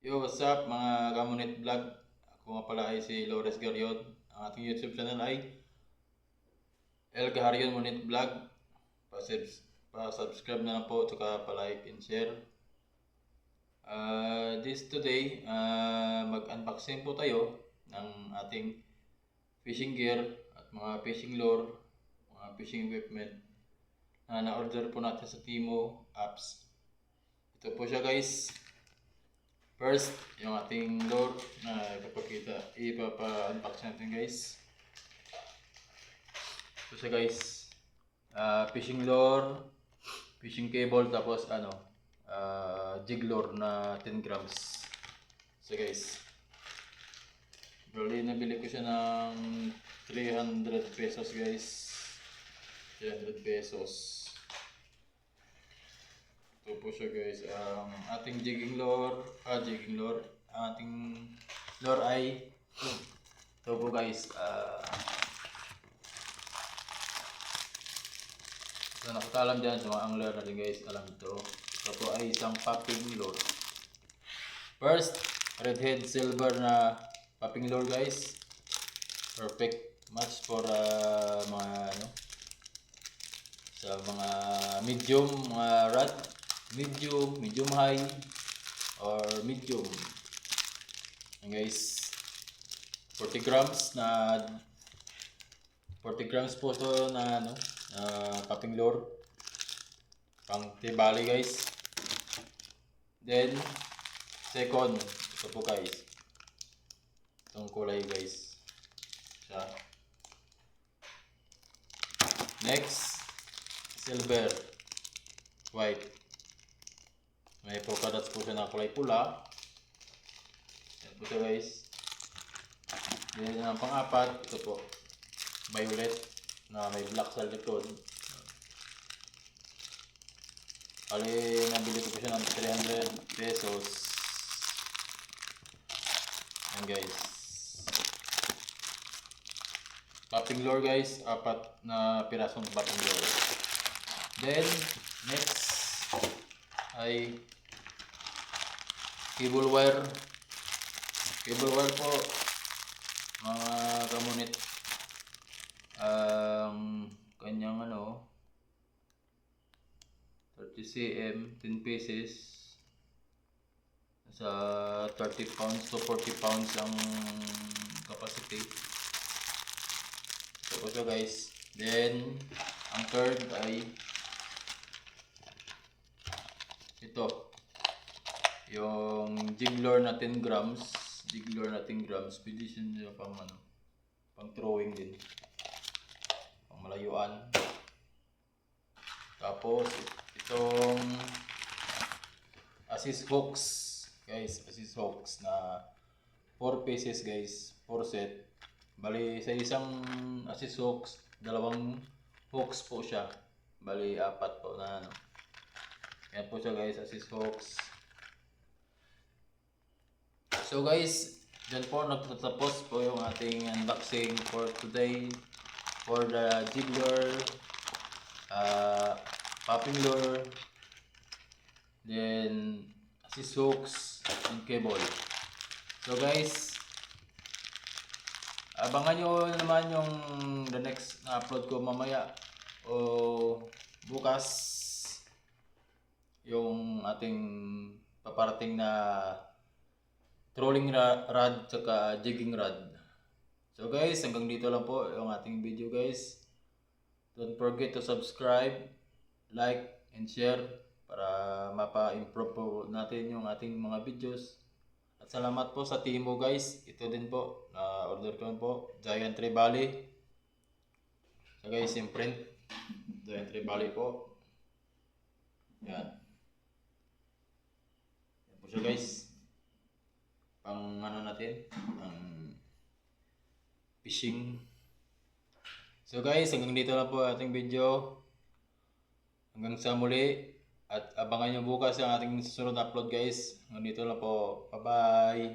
Yo, what's up mga Gamonit Vlog? Ako nga pala ay si Lores Garion. Ang ating YouTube channel ay El Garion Monit Vlog. Pa-subscribe na lang po, tsaka pa-like and share. This today, mag-unboxing po tayo ng ating fishing gear at mga fishing lure, mga fishing equipment na na-order po natin sa Timo apps. Ito po siya guys. First, yung ating lure na ipapa-unbox natin guys. Ito siya guys. Fishing lure, fishing cable, tapos jig lure na 10 grams. So guys, bali nabili ko siya ng 300 pesos guys. 300 pesos. Ito po siya guys, ating jigging lure, ating lure ay ito po guys, so nakakalam dyan sa mga angler natin guys, alam ito po ay isang popping lure. First, redhead silver na popping lure guys, perfect match for sa mga medium rod, medium high, or medium. And guys, 40 grams po ito na popping lure, pang tibali guys. Then second, ito po guys, itong kulay guys siya. Next, silver, white. May polka dots po siya na kulay pula. Yan po siya guys. Then ang pang-apat, ito po, violet na may black sa likod. Bali, nabili ko po siya ng 300 pesos. Yan guys. Popping lure guys, 4 na pirasong popping lure. Then, next ay cable wire. Cable wire po, mga Gamonit. Kanyang 30 cm, 10 pieces. Sa 30 pounds to 40 pounds ang capacity. Ito po siya guys. Then, ang third ay ito. Yung jig lure na 10 grams. Pwede siya pang throwing din. Pang malayuan. Tapos, itong assist hooks. Guys, assist hooks na 4 pieces guys. 4 set. Bali, sa isang assist hooks, 2 hooks po siya. Bali, 4 po na Yan po siya guys, assist hooks. So guys, dyan po nagtatapos po yung ating unboxing for today. For the jig lure, popping lure, then assist hooks and cable. So guys, abangan nyo naman yung the next na upload ko mamaya o bukas, yung ating paparating na trolling rod tsaka jigging rod. So guys, hanggang dito lang po yung ating video guys. Don't forget to subscribe, like, and share para mapa-improve po natin yung ating mga videos. At salamat po sa Timo guys. Ito din po, order ko po, Giant Trevally. So guys, yung print, Giant Trevally po. Yan. Yan po siya guys. Pang natin, pang fishing. So guys, hanggang dito lang po ating video. Hanggang sa muli. At abangan nyo bukas ang ating susunod upload guys. Hanggang dito lang po. Bye bye.